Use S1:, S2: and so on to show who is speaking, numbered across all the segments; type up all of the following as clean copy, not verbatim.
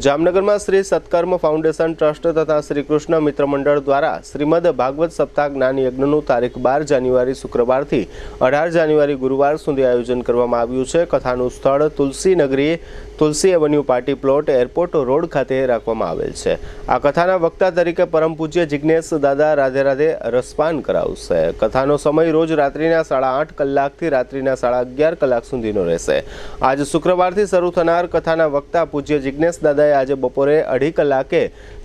S1: જામનગરમાં Shri સત્કર્મ foundation trust તથા શ્રી કૃષ્ણ મિત્ર મંડળ દ્વારા શ્રીમદ ભાગવત સપ્તાહ જ્ઞાન યજ્ઞનું તારીખ 12 જાન્યુઆરી શુક્રવારથી 18 જાન્યુઆરી ગુરુવાર સુધી આયોજન કરવામાં આવ્યું છે। કથાનું સ્થળ Tulsi Nagari Tulsi avenue party plot airport road ખાતે રાખવામાં આવેલ છે। આ કથાના વક્તા તરીકે પરમ પૂજ્ય જિજ્ઞેશ દાદા રાધે રાધે રસપાન કરાવશે। કથાનો સમય રોજ રાત્રિના 8:30 કલાકથી રાત્રિના 11:30 કલાક સુધીનો રહેશે। આજ શુક્રવારથી શરૂ થનાર કથાના વક્તા પૂજ્ય જિજ્ઞેશ દાદાએ આજે બપોરે 2:30 કલાકે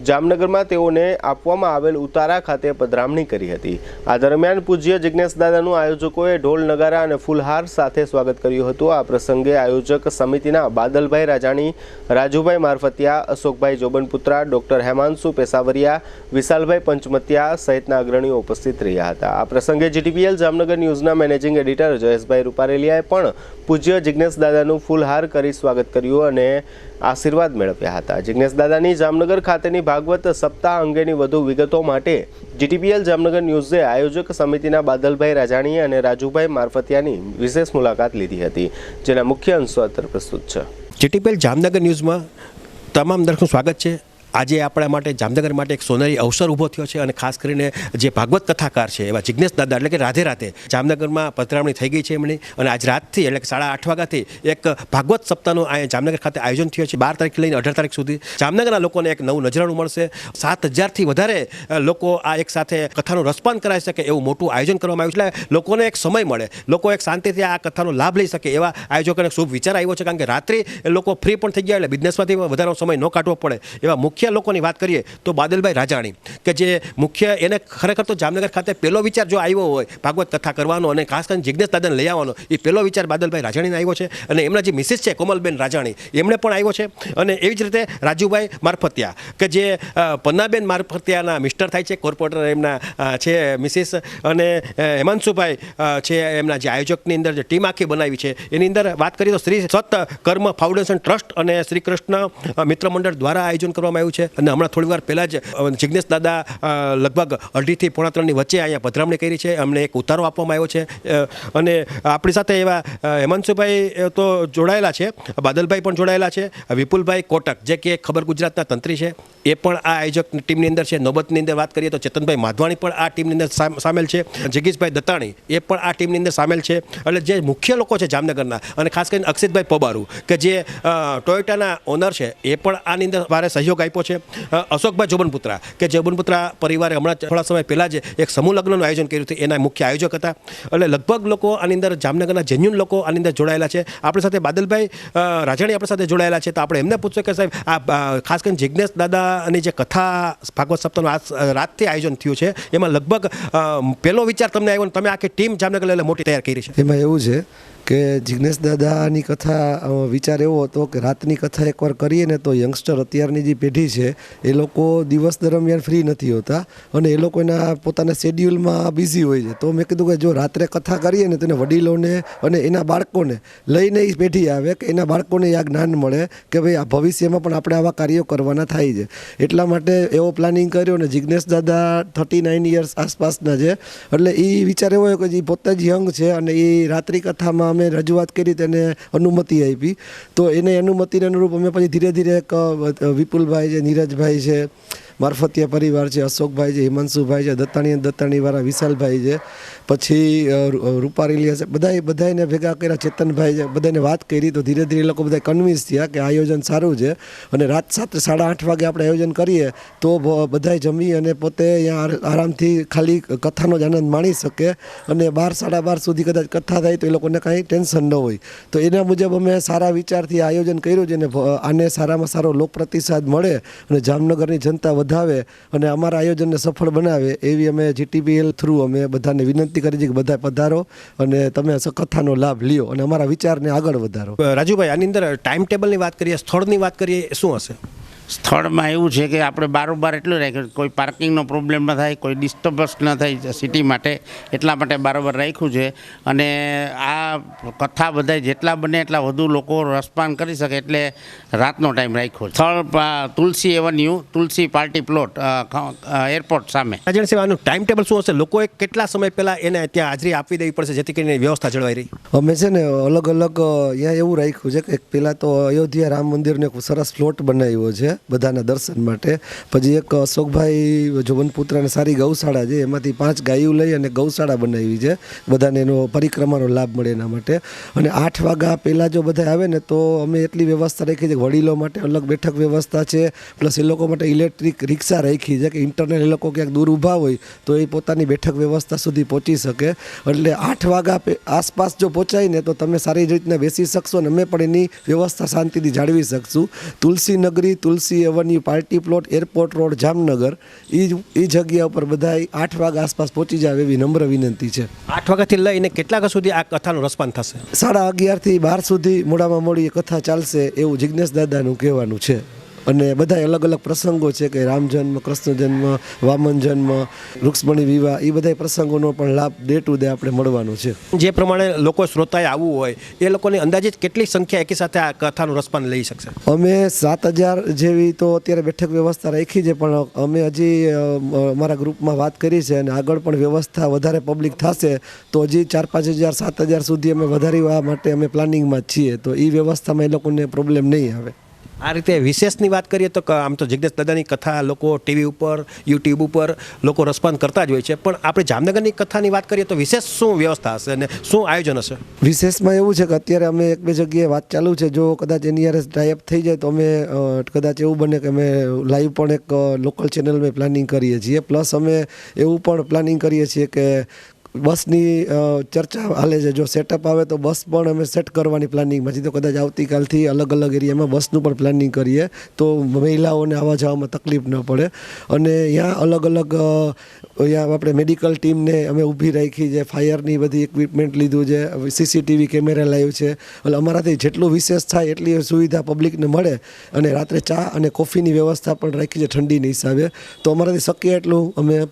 S1: જામનગરમાં તેઓને આપવામાં આવેલ ઉતારા ખાતે પધરામણી કરી હતી। આ દરમિયાન પૂજ્ય જિજ્ઞેશ દાદાનું આયોજકોએ ઢોલ નગારા અને ફૂલહાર સાથે સ્વાગત કર્યું હતું। આ પ્રસંગે આયોજક સમિતિના બાદલભાઈ રાજાણી, રાજુભાઈ મારફતિયા, અશોકભાઈ જોબનપુત્રા, ડોક્ટર હેમાંશુ પેસાવરિયા, વિશાલભાઈ પંચમતિયા સહિતના અગ્રણીઓ ઉપસ્થિત રહ્યા હતા। આ પ્રસંગે જીટીપીએલ જામનગર ન્યૂઝના મેનેજિંગ એડિટર જયેશભાઈ રૂપારેલિયાએ પણ પૂજ્ય જિજ્ઞેશ દાદાનું ફૂલહાર કરી સ્વાગત કર્યું અને આશીર્વાદ મેળવ્યા હતા। જિજ્ઞેશ દાદાની જામનગર ખાતેની ભાગવત સપ્તાહ અંગેની વધુ વિગતો માટે જીટીપીએલ જામનગર ન્યૂઝે આયોજક સમિતિના બાદલભાઈ રાજાણી અને રાજુભાઈ મારફતિયાની વિશેષ મુલાકાત લીધી હતી, જેના મુખ્ય અંશો અત્રે પ્રસ્તુત છે।
S2: જીટીપીએલ જામનગર ન્યૂઝમાં તમામ દર્શકનું સ્વાગત છે। આજે આપણા માટે જામનગર માટે એક સોનેરી અવસર ઊભો થયો છે અને ખાસ કરીને જે ભાગવત કથાકાર છે એવા જિજ્ઞેશ દાદા એટલે કે રાધે રાધે જામનગરમાં પધરામણી થઈ ગઈ છે એમની અને આજ રાતથી એટલે કે 8:30 વાગ્યાથી એક ભાગવત સપ્તાહનું અહીંયા જામનગર ખાતે આયોજન થયું છે। 12 તારીખ લઈને 18 તારીખ સુધી જામનગરના લોકોને એક નવું નજરાણું મળશે। 7,000થી વધારે લોકો આ એક સાથે કથાનું રસપાન કરાવી શકે એવું મોટું આયોજન કરવામાં આવ્યું છે। એટલે લોકોને એક સમય મળે, લોકો એક શાંતિથી આ કથાનો લાભ લઈ શકે એવા આયોજકોને શુભ વિચાર આવ્યો છે, કારણ કે રાત્રે લોકો ફ્રી પણ થઈ ગયા એટલે બિઝનેસમાંથી વધારે સમય ન કાઢવો પડે એવા મુખ્ય લોકોની વાત કરીએ તો બાદલભાઈ રાજાણી કે જે મુખ્ય એને ખરેખર તો જામનગર ખાતે પહેલો વિચાર જો આવ્યો હોય ભાગવત કથા કરવાનો અને ખાસ કરીને જિજ્ઞેશ દાદાને લઈ આવવાનો, એ પહેલો વિચાર બાદલભાઈ રાજાણીને આવ્યો છે અને એમના જે મિસિસ છે કોમલબેન રાજાણી એમણે પણ આવ્યો છે। અને એવી જ રીતે રાજુભાઈ મારફતિયા કે જે પન્નાબેન મારફતિયાના મિસ્ટર થાય છે, કોર્પોરેટર એમના છે મિસિસ, અને હેમાંશુભાઈ છે એમના જે આયોજકની અંદર જે ટીમ આખી બનાવી છે એની અંદર વાત કરીએ તો શ્રી સત્કર્મ ફાઉન્ડેશન ટ્રસ્ટ અને શ્રી કૃષ્ણ મિત્ર મંડળ દ્વારા આયોજન કરવામાં આવ્યું છે। અને હમણાં થોડી વાર પહેલાં જ જિજ્ઞેશ દાદા લગભગ 2:30 પોણા 3ની વચ્ચે અહીંયા પધરામણી કરી છે, અમને એક ઉતારો આપવામાં આવ્યો છે। અને આપણી સાથે એવા હેમાંશુભાઈ તો જોડાયેલા છે, બાદલભાઈ પણ જોડાયેલા છે, વિપુલભાઈ કોટક જે કે ખબર ગુજરાતના તંત્રી છે એ પણ આ આયોજક ટીમની અંદર છે। નોબતની અંદર વાત કરીએ તો ચેતનભાઈ માધવાણી પણ આ ટીમની અંદર સામેલ છે, જગીશભાઈ દત્તાણી એ પણ આ ટીમની અંદર સામેલ છે। એટલે જે મુખ્ય લોકો છે જામનગરના અને ખાસ કરીને અક્ષિતભાઈ પબારુ કે જે ટોયોટાના ઓનર છે એ પણ આની અંદર મારે સહયોગ આપ્યો છે। અશોકભાઈ જોબનપુત્રા કે જોબનપુત્રા પરિવારે હમણાં થોડા સમય પહેલાં જ એક સમૂહ લગ્નનું આયોજન કર્યું હતું, એના મુખ્ય આયોજક હતા। એટલે લગભગ લોકો આની અંદર જામનગરના જેન્યુન લોકો આની અંદર જોડાયેલા છે। આપણી સાથે બાદલભાઈ રાજાણી આપણી સાથે જોડાયેલા છે, તો આપણે એમને પૂછશું કે સાહેબ આ ખાસ કરીને જિજ્ઞેશ દાદાની જે કથા ભાગવત સપ્તાહનું રાતથી આયોજન થયું છે એમાં લગભગ પહેલો વિચાર તમને આવ્યો, તમે આખી ટીમ જામનગર એટલે મોટી તૈયાર કરી છે।
S3: એમાં એવું છે કે જિજ્ઞેશ દાદાની કથા વિચાર એવો હતો કે રાતની કથા એકવાર કરીએ ને તો યંગસ્ટર અત્યારની જે પેઢી છે એ લોકો દિવસ દરમિયાન ફ્રી નથી હોતા અને એ લોકો એના પોતાના શેડ્યુલમાં બિઝી હોય છે। તો મેં કીધું કે જો રાત્રે કથા કરીએ ને તો એને વડીલોને અને એના બાળકોને લઈને એ પેઢી આવે કે એના બાળકોને આ જ્ઞાન મળે કે ભાઈ આ ભવિષ્યમાં પણ આપણે આવા કાર્યો કરવાના થાય છે। એટલા માટે એવો પ્લાનિંગ કર્યો ને જિજ્ઞેશ દાદા 39 યર્સ આસપાસના છે, એટલે એ વિચાર એવો કે જે પોતે જ યંગ છે અને એ રાત્રિ કથામાં અમે રજૂઆત કરી તેને અનુમતિ આપી, તો એને અનુમતિને અનુરૂપ અમે પછી ધીરે ધીરે એક વિપુલભાઈ છે, નીરજભાઈ છે, મારફતિયા પરિવાર છે, અશોકભાઈ છે, હિમાંશુભાઈ છે, દત્તાણીવાળા વિશાલભાઈ છે, પછી રૂપારેલિયા છે, બધાને ભેગા કર્યા, ચેતનભાઈ છે, બધાને વાત કરી તો ધીરે ધીરે લોકો બધા કન્વિન્સ થયા કે આયોજન સારું છે। અને રાત 8:30 વાગે આપણે આયોજન કરીએ તો બધાએ જમી અને પોતે અહીંયા આરામથી ખાલી કથાનો જ આનંદ માણી શકે અને 12 સાડા 12 સુધી કદાચ કથા થાય તો એ લોકોને કાંઈ ટેન્શન ન હોય। તો એના મુજબ અમે સારા વિચારથી આયોજન કર્યું છે અને આને સારામાં સારો લોક પ્રતિસાદ મળે અને જામનગરની જનતા વધાવે અને અમારા આયોજનને સફળ બનાવે એવી અમે જીટીપીએલ થ્રુ અમે બધાને વિનંતી કરી છે કે બધા પધારો અને તમે કથાનો લાભ લ્યો અને અમારા વિચારને આગળ વધારો।
S2: રાજુભાઈ, આની અંદર ટાઈમ ટેબલની વાત કરીએ, સ્થળની વાત કરીએ, શું હશે?
S4: સ્થળમાં એવું છે કે આપણે બારોબાર એટલું રાખ્યું કોઈ પાર્કિંગનો પ્રોબ્લેમ ન થાય, કોઈ ડિસ્ટર્બન્સ ન થાય સિટી માટે, એટલા માટે બારોબાર રાખ્યું છે. અને આ કથા બધા જેટલા બને એટલા વધુ લોકો રસપાન કરી શકે એટલે રાતનો ટાઈમ રાખ્યો છે. સ્થળ તુલસી એવન્યુ, તુલસી પાર્ટી પ્લોટ, એરપોર્ટ સામે.
S2: રાજણ સાહેબ, આનું ટાઈમ ટેબલ શું હશે? લોકોએ કેટલા સમય પહેલાં એને ત્યાં હાજરી આપી દેવી પડશે જેથી કરીને વ્યવસ્થા જળવાઈ રહી?
S3: અમે છે ને અલગ અલગ અહીંયા એવું રાખ્યું છે કે પહેલાં તો અયોધ્યા રામ મંદિરને એક સરસ પ્લોટ બનાવ્યો છે બધાના દર્શન માટે. પછી એક અશોકભાઈ જોવનપુત્રાને સારી ગૌશાળા છે, એમાંથી 5 ગાયો લઈ અને ગૌશાળા બનાવી છે, બધાને એનો પરિક્રમાનો લાભ મળે એના માટે. અને 8 વાગ્યા પહેલાં જો બધા આવે ને તો અમે એટલી વ્યવસ્થા રાખી છે, વડીલો માટે અલગ બેઠક વ્યવસ્થા છે, પ્લસ એ લોકો માટે ઇલેક્ટ્રિક રિક્ષા રાખી છે કે ઇન્ટરનેટ એ લોકો ક્યાંક દૂર ઊભા હોય તો એ પોતાની બેઠક વ્યવસ્થા સુધી પહોંચી શકે. એટલે 8 વાગ્યા આસપાસ જો પહોંચાય ને તો તમે સારી રીતના બેસી શકશો અને અમે પણ એની વ્યવસ્થા શાંતિથી જાળવી શકશું. Tulsi Nagari, Tulsi avenue, party plot, airport road, Jamnagar, એ જગ્યા ઉપર બધા 8 વાગ્યા આસપાસ પહોંચી જાય એવી નમ્ર વિનંતી છે.
S2: 8 વાગ્યાથી લઈને કેટલા વાગ્યા સુધી આ કથાનું રસપાન થશે?
S3: 11:30 થી 12 સુધી મોડામાં મોડી એ કથા ચાલશે એવું જિજ્ઞેશ દાદાનું કહેવાનું છે. અને બધા અલગ અલગ પ્રસંગો છે કે રામ જન્મ, કૃષ્ણ જન્મ, વામન જન્મ, રૂક્ષ્મણી વિવાહ, એ બધા પ્રસંગોનો પણ લાભ ડે ટુ ડે આપણે મળવાનો છે.
S2: જે પ્રમાણે લોકો શ્રોતાએ આવવું હોય એ લોકોની અંદાજિત કેટલી સંખ્યા એકી સાથે આ કથાનું રસપાન લઈ શકશે?
S3: અમે 7,000 જેવી તો અત્યારે બેઠક વ્યવસ્થા રાખી છે, પણ અમે હજી અમારા ગ્રુપમાં વાત કરી છે અને આગળ પણ વ્યવસ્થા વધારે પબ્લિક થશે તો હજી 4-5,000, 7,000 સુધી અમે વધારવા માટે અમે પ્લાનિંગમાં જ છીએ. તો એ વ્યવસ્થામાં એ લોકોને પ્રોબ્લેમ નહીં આવે.
S2: આ રીતે વિશેષની વાત કરીએ તો આમ તો જિજ્ઞેશ દાદાની કથા લોકો ટીવી ઉપર, યુટ્યુબ ઉપર લોકો રસપાન કરતા જ હોય છે, પણ આપણે જામનગરની કથાની વાત કરીએ તો વિશેષ શું વ્યવસ્થા હશે અને શું આયોજન હશે?
S3: વિશેષમાં એવું છે કે અત્યારે અમે 1-2 જગ્યાએ વાત ચાલુ છે, જો કદાચ એની યારે ટાઈઅપ થઈ જાય તો અમે કદાચ એવું બને કે અમે લાઈવ પણ એક લોકલ ચેનલમાં પ્લાનિંગ કરીએ છીએ. પ્લસ અમે એવું પણ પ્લાનિંગ કરીએ છીએ કે બસની ચર્ચા હાલે છે, જો સેટઅપ આવે તો બસ પણ અમે સેટ કરવાની પ્લાનિંગમાં છીએ. તો કદાચ આવતીકાલથી અલગ અલગ એરિયામાં બસનું પણ પ્લાનિંગ કરીએ તો મહિલાઓને આવવા જવામાં તકલીફ ન પડે. અને ત્યાં અલગ અલગ અહીંયા આપણે મેડિકલ ટીમને અમે ઊભી રાખી છે, ફાયરની બધી ઇક્વિપમેન્ટ લીધું છે, CCTV કેમેરા લાવ્યું છે. એટલે અમારાથી જેટલું વિશેષ થાય એટલી સુવિધા પબ્લિકને મળે. અને રાત્રે ચા અને કોફીની વ્યવસ્થા પણ રાખી છે ઠંડીની હિસાબે. તો અમારાથી શક્ય એટલું અમે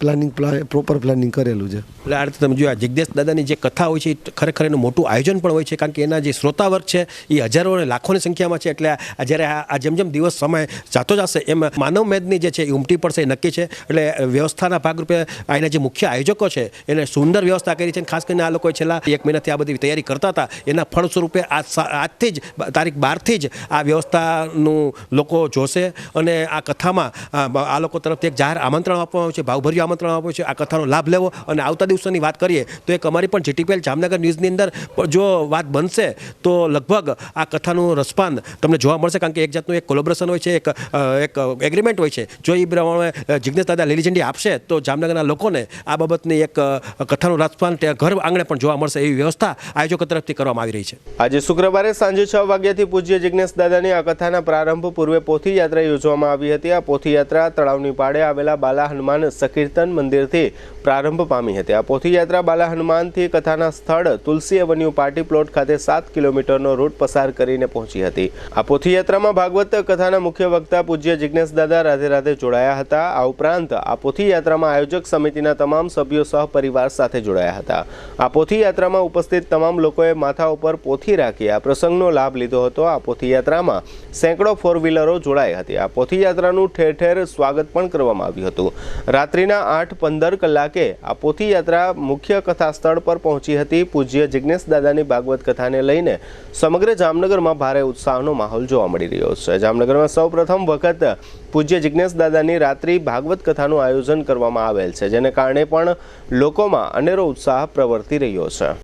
S3: પ્રોપર પ્લાનિંગ કરેલું છે.
S2: એટલે આ રીતે તમે જો આ જિજ્ઞેશ દાદાની જે કથા હોય છે એ ખરેખર એનું મોટું આયોજન પણ હોય છે, કારણ કે એના જે શ્રોતા વર્ગ છે એ હજારો અને લાખોની સંખ્યામાં છે. એટલે જ્યારે આ જેમ જેમ દિવસ સમય જાતો જશે એમ માનવ મેદની જે છે એ ઉમટી પડશે એ નક્કી છે. એટલે વ્યવસ્થાના ભાગરૂપે આના જે મુખ્ય આયોજકો છે એને સુંદર વ્યવસ્થા કરી છે. ખાસ કરીને આ લોકોએ છેલ્લા 1 મહિનાથી આ બધી તૈયારી કરતા હતા, એના ફળ સ્વરૂપે આજથી જ તારીખ 12થી જ આ વ્યવસ્થાનું લોકો જોશે. અને આ કથામાં આ લોકો તરફથી એક જાહેર આમંત્રણ આપવામાં આવ્યું છે, ભાવભર્યું આમંત્રણ આપવામાં આવ્યું છે આ કથાનો લાભ લેવો. અને આવતા દિવસોની વાત કરીએ તો એક અમારી પણ GTPL જામનગર ન્યૂઝની અંદર જો વાત બનશે તો લગભગ આ કથાનું રસપાન તમને જોવા મળશે, કારણ કે એક જાતનું એક કોલેબોરેશન હોય છે, એક એગ્રીમેન્ટ હોય છે. જો એ પ્રમાણે જિજ્ઞેશ દાદા લીલી ઝંડી આપશે તો જામનગરના લોકોને આ બાબતની એક કથાનું રસપાન ઘર આંગણે પણ જોવા મળશે એવી વ્યવસ્થા આયોજકો તરફથી કરવામાં આવી રહી છે.
S1: આજે શુક્રવારે સાંજે 6 વાગ્યાથી પૂજ્ય જિજ્ઞેશ દાદાની આ કથાના પ્રારંભ પૂર્વે પોથી યાત્રા યોજવામાં આવી હતી. આ પોથી યાત્રા તળાવની પાળે આવેલા બાલા હનુમાન સકીર્તન મંદિરથી પ્રારંભ પામી હતી. આ પોથી યાત્રા બાલા હનુમાનથી કથાના સ્થળ તુલસી એવન્યુ પાર્ટી પ્લોટ ખાતે 7 કિલોમીટરનો રૂટ પસાર કરીને પહોંચી હતી. આ પોથી યાત્રામાં ભાગવત કથાના મુખ્ય વક્તા પૂજ્ય જિજ્ઞેશ દાદા રાધે રાધે જોડાયા હતા. આ ઉપરાંત આ પોથી યાત્રામાં આયોજક સમિતિના તમામ સભ્યો સહપરિવાર સાથે જોડાયા હતા. આ પોથી યાત્રામાં ઉપસ્થિત તમામ લોકોએ માથા ઉપર પોથી રાખી આ પ્રસંગનો લાભ લીધો હતો. આ પોથી યાત્રામાં સેંકડો 4 વ્હીલરો જોડાઈ હતી. આ પોથી યાત્રાનું ઠેર ઠેર સ્વાગત પણ કરવામાં આવ્યું હતું. રાત્રિના 8:15 કલાકે આ પોથી યાત્રા મુખ્ય કથા સ્થળ પર પહોંચી હતી. પૂજ્ય જિજ્ઞેશ દાદાની ભાગવત કથાને લઈને સમગ્ર જામનગરમાં ભારે ઉત્સાહનો માહોલ જોવા મળી રહ્યો છે. જામનગરમાં સૌપ્રથમ વખત પૂજ્ય જિજ્ઞેશ દાદાની રાત્રિ ભાગવત કથાનું આયોજન કરવામાં આવેલ છે, જેને કારણે પણ લોકોમાં અનેરો ઉત્સાહ પ્રવર્તી રહ્યો છે.